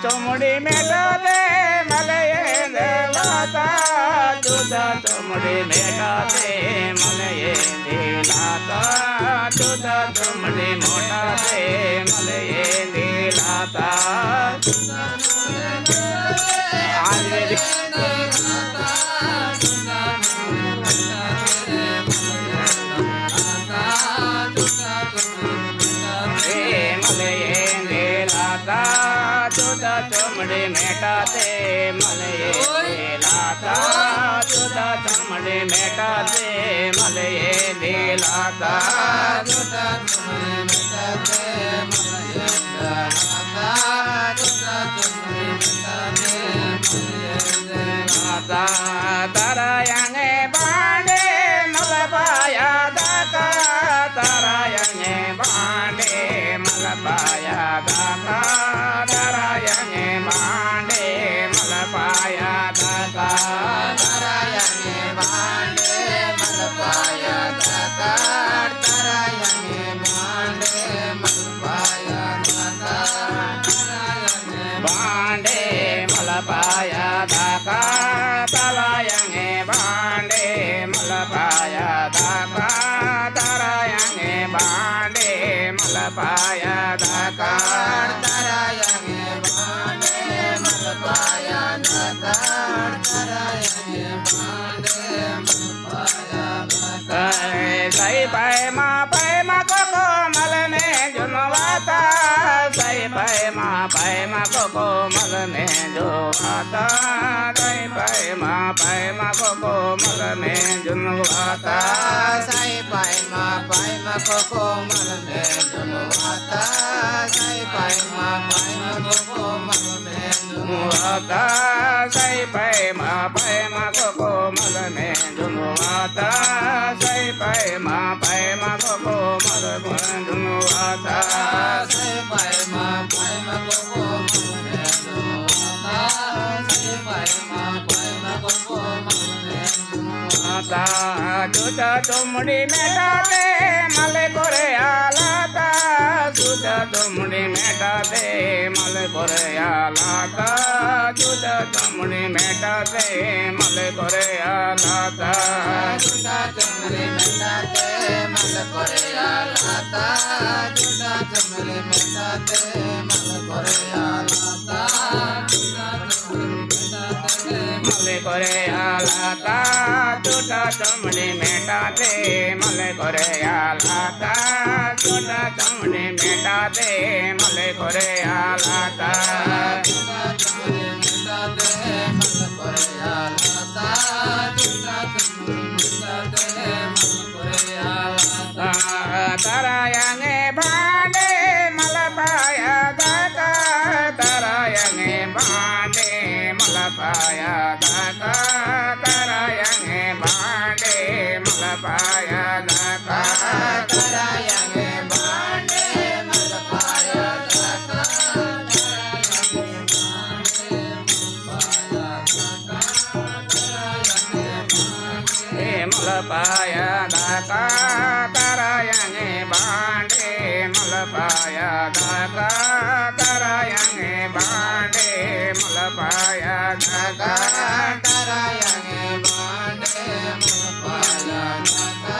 चुमड़ी Meta दे मले दिलाता जुदा चुमड़ी मेटा दे मले दिलाता जुदा चुमड़ी मोटा दे मले दिलाता जुदा चुमड़ी मेटा दे मले दिलाता जुदा चुमड़ी मेटा दे मले दिलाता जुदा चुमड़ी मेटा दे मले दिलाता जुदा चुमड़ी मेटा दे मले दिलाता तारा यांगे बांडे मलबाया दाका तारा यांगे बांडे मलबाया दाका मांडे मलपाया दाता तारायणे मांडे मलपाया दाता तारायणे मांडे मलपाया दाता मांडे मलपाया दाता तारायणे मांडे मलपाया दाता तारायणे मांडे मलपाया दाता तारायणे मलपाया दाता तारायणे मांडे मलपाया दाता सही पाए माँ कोको मल में जुनवाता सही पाए माँ कोको मल में जुनवाता सही पाए माँ कोको मल में जुनवाता सही पाए माँ कोको मल में जुनवाता सही पाए माँ कोको मल में जुनवाता सही पाए माँ कोको मल में जुनवाता सही पाए माँ कोको मल में जुनवाता सही पाए माँ कोको मल में जुनवाता सही पाए माँ कोको मल में जुनवाता जुदा चुमड़ी मेटा दे मले कोरे आलाता जुदा चुमड़ी मेटा दे मले कोरे आलाता जुदा चुमड़ी मेटा दे मले कोरे आलाता जुदा चुमड़ी मेटा दे मले कोरे आलाता जुदा चुमड़ी मेटा दे मले कोरे आलाता जुदा चुमड़ी मेटा दे मले कोरे आलाता जुदा चुमड़ी मेटा दे मले कोरे आलाता जुदा चुमड़ी मेटा दे मले कोरे आलाता जुदा चुमड़ी मेटा दे मले कोरे आलाता जुदा चुमड़ी मेटा दे मले कोरे आलाता तारा यांगे भांडे मलपाया दाता तारा यांगे भांडे मलपाया दाता तारा यांगे भांडे मलपाया दाता तारा यांगे भांडे मलपाया दाता मलपाया दाता तारा यांगे भांडे मलपाया दाता तारा यांगे भांडे मलपाया दाता तारा यांगे भांडे मलपाया दाता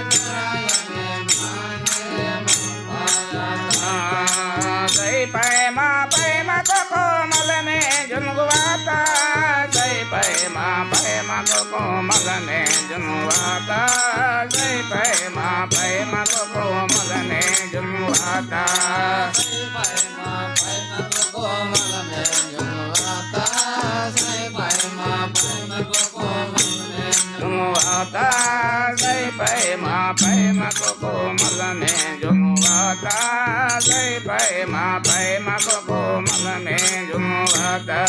तारा यांगे भांडे मलपाया दाता सही पाए माँ कोको मल में जुनवाता सही पाए माँ कोको मल में जुनवाता सही पाए माँ कोको मल में जुनवाता सही पाए माँ कोको मल में जुनवाता सही पाए माँ कोको मल में जुनवाता सही पाए माँ कोको मल में जुनवाता सही पाए माँ कोको मल में जुनवाता